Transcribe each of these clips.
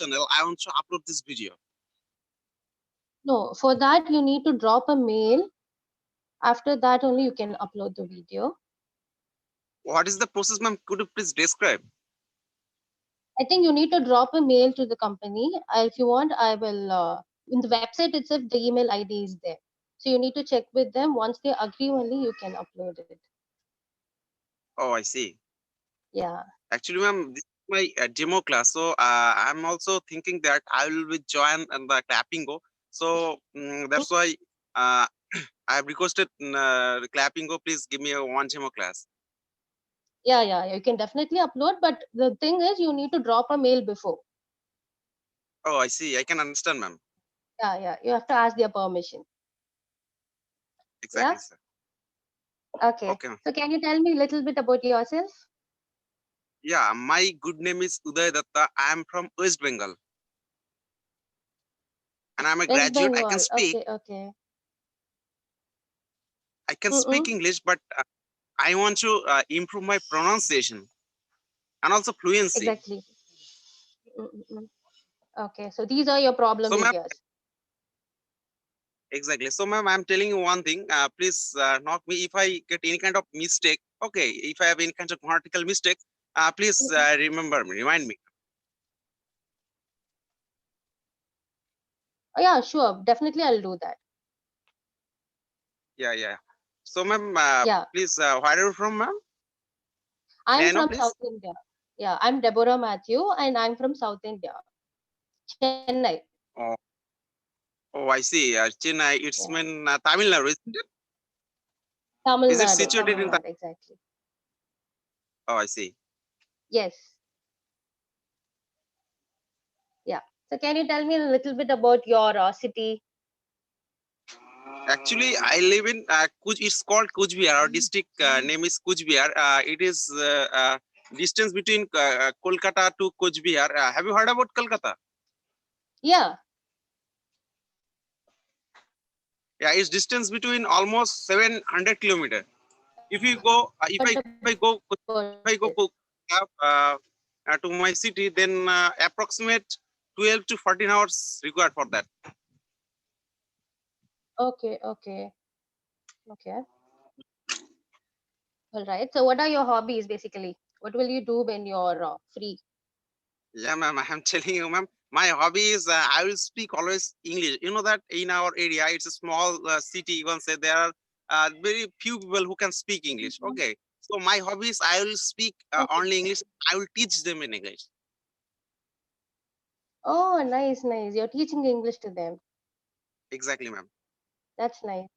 channel. I want to upload this video. No, for that you need to drop a mail. After that only you can upload the video. What is the process, ma'am? Could you please describe? I think you need to drop a mail to the company. If you want, I will. In the website itself, the email ID is there. So you need to check with them. Once they agree, only you can upload it. Oh, I see. Yeah. Actually, ma'am, this is my demo class. So I'm also thinking that I will be join in the Clappingo. So that's why I have requested the Clappingo. Please give me a one demo class. Yeah. You can definitely upload, but the thing is, you need to drop a mail before. Oh, I see. I can understand, ma'am. Yeah. You have to ask their permission. Exactly, Yeah. sir. Okay. Okay, ma'am. So can you tell me a little bit about yourself? Yeah, my good name is Uday Datta. I am from West Bengal, and I'm a West graduate. I can Bengal. speak. Okay. I can speak Mm-mm. English, but I want to improve my pronunciation and also fluency. Exactly. Mm-mm. Okay. So these are your problem So, ma'am, areas. exactly. So, ma'am, I'm telling you one thing. Please knock me if I get any kind of mistake. Okay, if I have any kind of grammatical mistake, please remember me, remind me. Oh, yeah, sure. Definitely, I'll do that. Yeah. So, ma'am, Yeah. please, where are you from, ma'am? May I'm I know, from South please? India. Yeah, I'm Deborah Matthew, and I'm from South India, Chennai. Oh, I see. Chennai, Yeah. it's mean Tamil Nadu, isn't it? Tamil Is it Nadu. situated Tamil in? Nadu, exactly. Oh, I see. Yes. Yeah. So, can you tell me a little bit about your city? Actually, I live in it's called Kuch Bihar. Our district name is Kuch Bihar. It is distance between Kolkata to Kuch Bihar. Have you heard about Kolkata? Yeah. Yeah, it's distance between almost 700 kilometer. If you go, if I go to my city, then approximate 12 to 14 hours required for that. Okay. All right. So, what are your hobbies basically? What will you do when you're free? Yeah, ma'am, I'm telling you, ma'am. My hobby is I will speak always English. You know that in our area, it's a small city. You can say there are very few people who can speak English. Okay, so my hobby is I will speak Okay. only English. I will teach them in English. Oh, nice. You're teaching English to them. Exactly, ma'am. That's nice.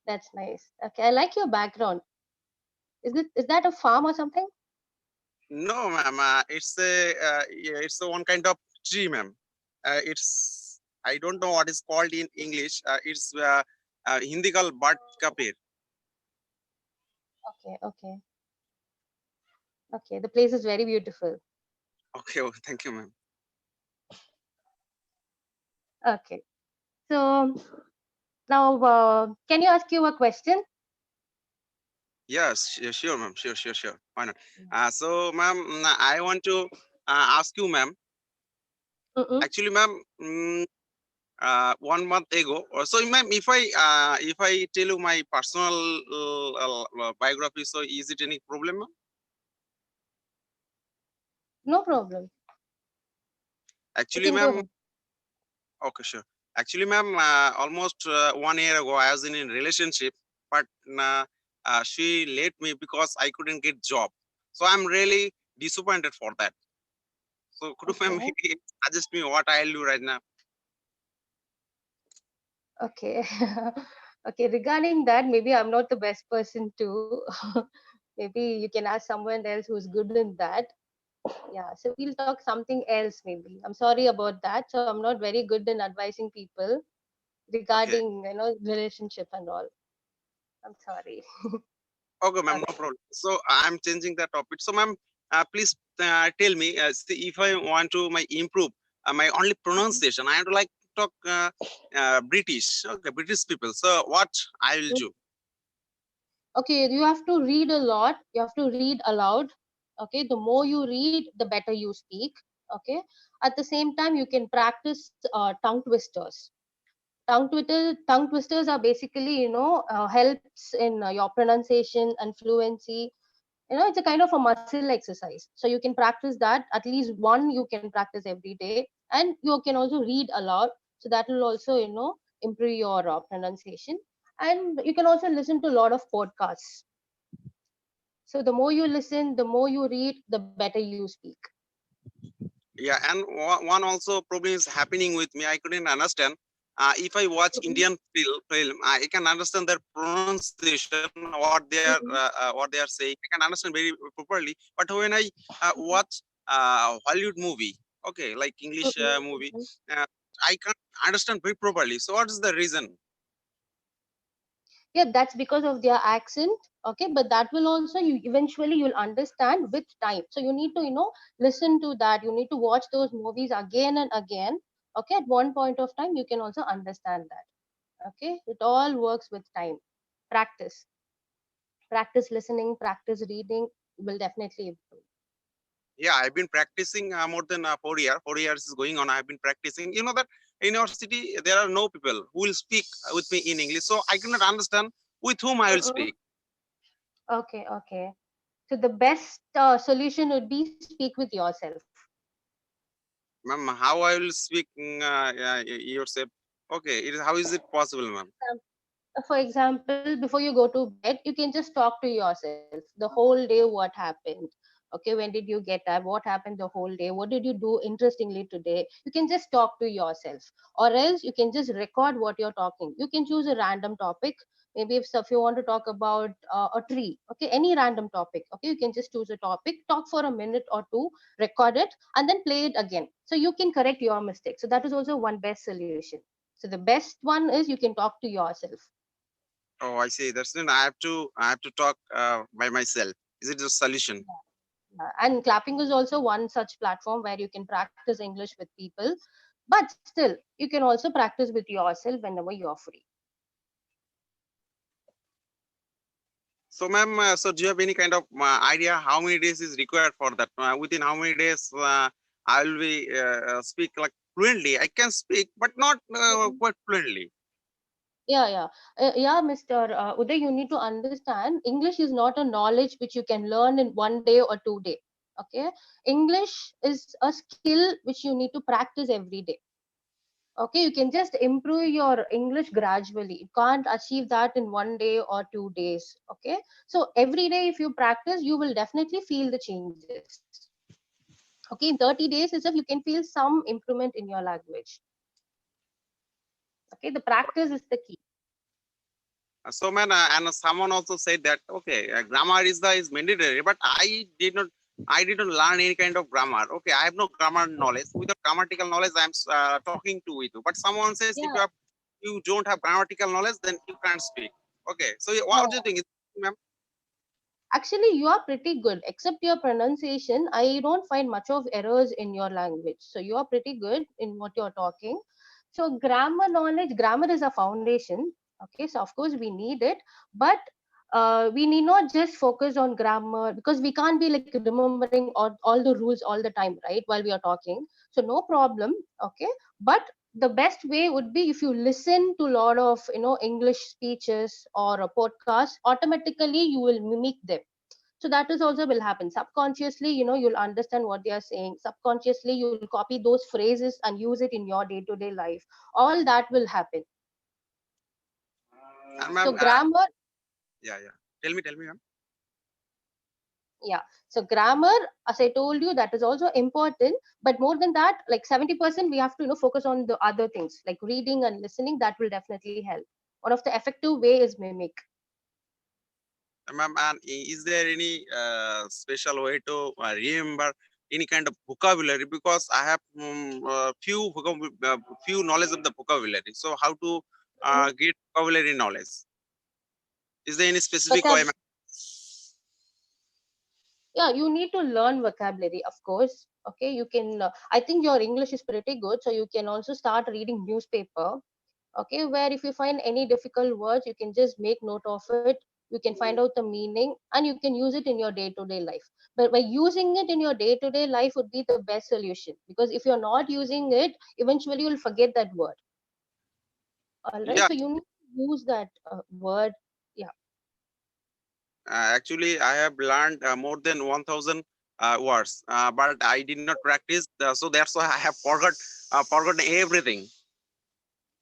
That's nice. Okay, I like your background. Is that a farm or something? No, ma'am. It's a one kind of tree, ma'am. It's I don't know what is called in English. It's Hindi called bat ka ped. Okay. Okay. The place is very beautiful. Okay, oh, thank you, ma'am. Okay. So now, can you ask you a question? Yes, sure, ma'am. Sure. Why not? So, ma'am, I want to ask you, ma'am. Mm-mm. Actually, ma'am, 1 month ago, or so, ma'am, if I tell you my personal biography, so is it any problem, ma'am? No problem. You Actually, can go ma'am, ahead. okay, sure. Actually, ma'am, almost 1 year ago, I was in a relationship, but she left me because I couldn't get job. So I'm really disappointed for that. So could you ma'am Okay. maybe suggest me what I'll do right now? Okay. Okay. Regarding that, maybe I'm not the best person to. Maybe you can ask someone else who's good in that. Yeah. So we'll talk something else. Maybe. I'm sorry about that. So I'm not very good in advising people Okay. regarding relationship and all. I'm sorry. Okay, ma'am, no Okay. problem. So I'm changing the topic. So, ma'am, please tell me see if I want to my improve my only pronunciation. I have to like talk British. Okay, British people. So what I will do? Okay, you have to read a lot. You have to read aloud. Okay, the more you read, the better you speak. Okay, at the same time you can practice tongue twisters. Tongue twisters are basically, helps in your pronunciation and fluency. It's a kind of a muscle exercise, so you can practice that. At least one you can practice every day, and you can also read a lot, so that will also, improve your pronunciation. And you can also listen to a lot of podcasts. So the more you listen, the more you read, the better you speak. Yeah, and one also problem is happening with me. I couldn't understand. If I watch Mhm, Indian film, I can understand their pronunciation, mhm, what they are saying. I can understand very properly. But when I watch Hollywood movie, okay, like English mhm, movie, mhm. uh, I can't understand very properly. So what is the reason? Yeah, that's because of their accent. Okay, but that will also, you eventually you'll understand with time. So you need to, listen to that. You need to watch those movies again and again. Okay, at one point of time you can also understand that. Okay, it all works with time. Practice, practice listening, practice reading will definitely improve. Yeah, I've been practicing more than 4 years. 4 years is going on. I've been practicing. You know that in our city there are no people who will speak with me in English, so I cannot understand with whom I will Mm-mm. speak. Okay, okay. So the best solution would be speak with yourself. Ma'am, how I will speak yourself? Okay, how is it possible, ma'am? For example, before you go to bed, you can just talk to yourself the whole day, what happened. Okay, when did you get up, what happened the whole day, what did you do interestingly today. You can just talk to yourself, or else you can just record what you're talking. You can choose a random topic. Maybe if you want to talk about a tree, okay, any random topic, okay, you can just choose a topic, talk for a minute or two, record it, and then play it again, so you can correct your mistakes. So that is also one best solution. So the best one is you can talk to yourself. Oh, I see. That's then I have to talk by myself. Is it a solution? And clapping is also one such platform where you can practice English with people. But still, you can also practice with yourself whenever you're free. So, ma'am, so do you have any kind of idea how many days is required for that? Within how many days I will be speak like fluently? I can speak, but not Mhm. quite fluently. Yeah, Mr. Uday, you need to understand English is not a knowledge which you can learn in 1 day or 2 day. Okay, English is a skill which you need to practice every day. Okay, you can just improve your English gradually. You can't achieve that in 1 day or 2 days. Okay, so every day if you practice, you will definitely feel the changes. Okay, in 30 days itself you can feel some improvement in your language. Okay, the practice is the key. So, man, and someone also said that okay, grammar is mandatory, but I didn't learn any kind of grammar. Okay, I have no grammar knowledge. Without grammatical knowledge, I'm talking to with you. But someone says if Yeah, you don't have grammatical knowledge, then you can't speak. Okay, so yeah. what do you think, ma'am? Actually, you are pretty good. Except your pronunciation, I don't find much of errors in your language. So you are pretty good in what you're talking. So grammar knowledge, grammar is a foundation. Okay, so of course we need it, but we need not just focus on grammar, because we can't be like remembering all the rules all the time, right? While we are talking. So no problem. Okay, but the best way would be if you listen to a lot of English speeches or a podcast, automatically you will mimic them. So that is also will happen subconsciously. You'll understand what they are saying. Subconsciously you'll copy those phrases and use it in your day to day life. All that will happen. And So ma'am, grammar, yeah, yeah. Tell me, ma'am. yeah, so grammar, as I told you, that is also important. But more than that, like 70% we have to focus on the other things like reading and listening. That will definitely help. One of the effective way is mimic. Ma'am, and is there any special way to remember any kind of vocabulary? Because I have few knowledge of the vocabulary. So how to get vocabulary knowledge? Is there any specific way, Vocab, ma'am? yeah, you need to learn vocabulary, of course. Okay, you can I think your English is pretty good, so you can also start reading newspaper. Okay, where if you find any difficult words, you can just make note of it. You you can find out the meaning, and you can use it in your day-to-day life. But by using it in your day-to-day life would be the best solution, because if you're not using it, eventually you'll forget that word. All right, Yeah, so you need to use that word. Yeah. actually, I have learned more than 1,000 words, but I did not practice. So that's why I have forgotten everything.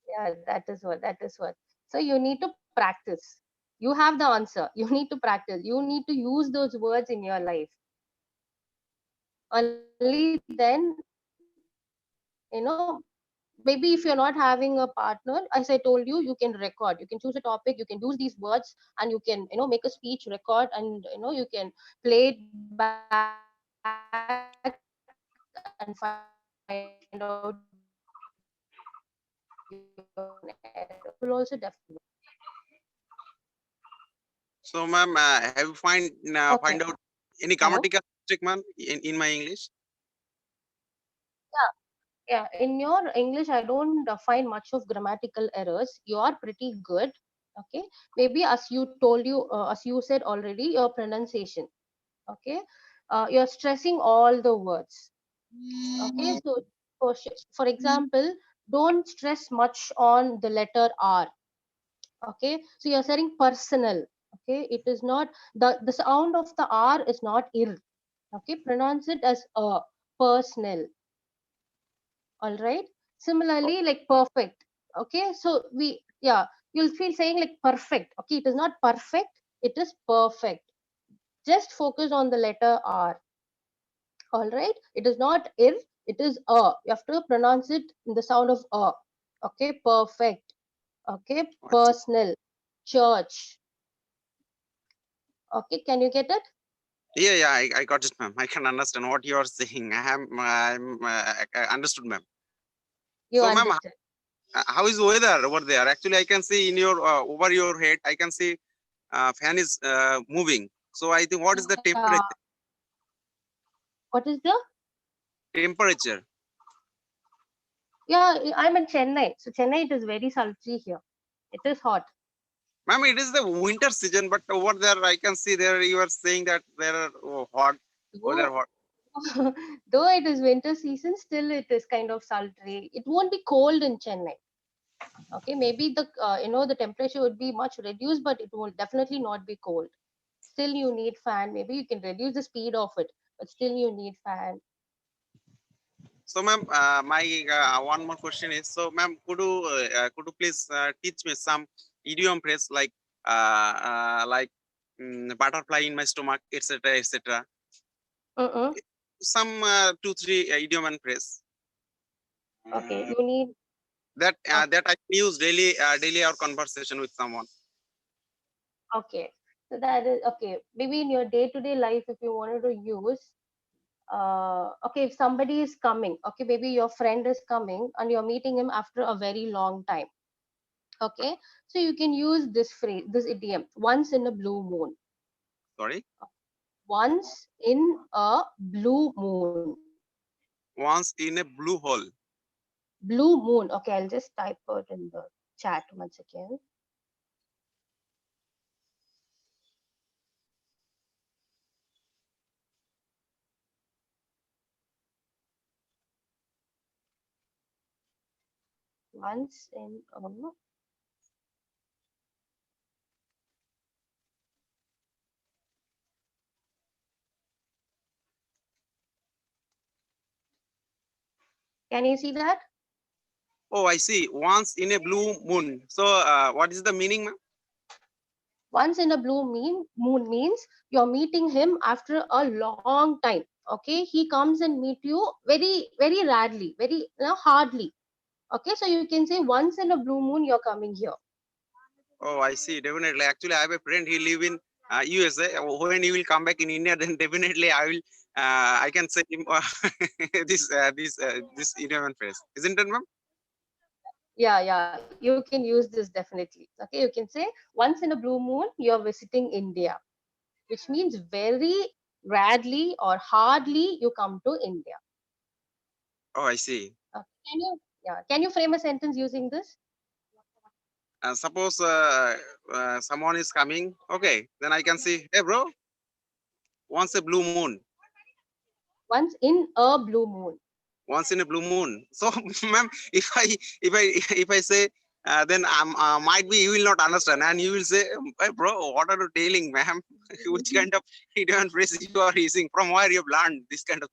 Yeah, that is what. So you need to practice. You have the answer. You need to practice. You need to use those words in your life. Only then, maybe if you're not having a partner, as I told you, you can record. You can choose a topic. You can use these words, and you can, make a speech record, and you can play it back and find out your error. It will also definitely. So, ma'am, have you Okay. find out any Hello. grammatical mistake, ma'am, in my English? Yeah, in your English, I don't find much of grammatical errors. You are pretty good. Okay, maybe as you said already, your pronunciation. Okay, you're stressing all the words. Okay, so for example, don't stress much on the letter R. Okay, so you're saying personal. Okay, it is not, the sound of the R is not ir. Okay, pronounce it as a personal. All right, Oh, similarly, like perfect. Okay, so yeah, you'll feel saying like perfect. Okay, it is not perfect, it is perfect. Just focus on the letter R. All right, it is not ir, it is a. You have to pronounce it in the sound of a. Okay, perfect. Okay, I see. personal, church. Okay, can you get it? Yeah, yeah, I got it, ma'am. I can understand what you are saying. I understood, ma'am. You So, ma'am, understood. how is weather over there? Actually, I can see in your over your head, I can see fan is moving. So, I think what is the Yeah, what is the, temperature? yeah, I'm in Chennai, so Chennai, it is very sultry here. It is hot. Ma'am, it is the winter season, but over there I can see there you are saying that there are hot weather. Though though it is winter season, still it is kind of sultry. It won't be cold in Chennai. Okay, maybe the temperature would be much reduced, but it will definitely not be cold. Still, you need fan. Maybe you can reduce the speed of it, but still you need fan. So, ma'am, my one more question is, so, ma'am, could you please teach me some idiom phrase like butterfly in my stomach, etc., etc. Mm-mm. Some two three idiom and phrase Okay, uh, you need. that I use daily or conversation with someone. Okay, so that is okay. Maybe in your day-to-day life, if you wanted to use, okay, if somebody is coming, okay, maybe your friend is coming and you're meeting him after a very long time. Okay, so you can use this phrase, this idiom, once in a blue moon. Sorry, Once in a blue moon. once in a blue hole. Blue moon. Okay, I'll just type it in the chat once again. Once in a, can you see that? Oh, I see. Once in a blue moon. So, what is the meaning, ma'am? Once in a moon means you're meeting him after a long time. Okay, he comes and meet you very, very rarely, very, hardly. Okay, so you can say once in a blue moon you're coming here. Oh, I see. Definitely. Actually, I have a friend. He live in USA. When he will come back in India, then definitely I will. I can say him this idiom and phrase, isn't it, ma'am? Yeah, you can use this definitely. Okay, you can say once in a blue moon you're visiting India, which means very rarely or hardly you come to India. Oh, I see. Can you, yeah, can you frame a sentence using this? Suppose someone is coming, okay, then I can say, hey bro, once a blue moon, Once in a blue moon. once in a blue moon. So, ma'am, if I say, then might be you will not understand, and you will say, hey bro, what are you telling, ma'am? Which kind of Indian phrase you are using? From where you have learned this kind of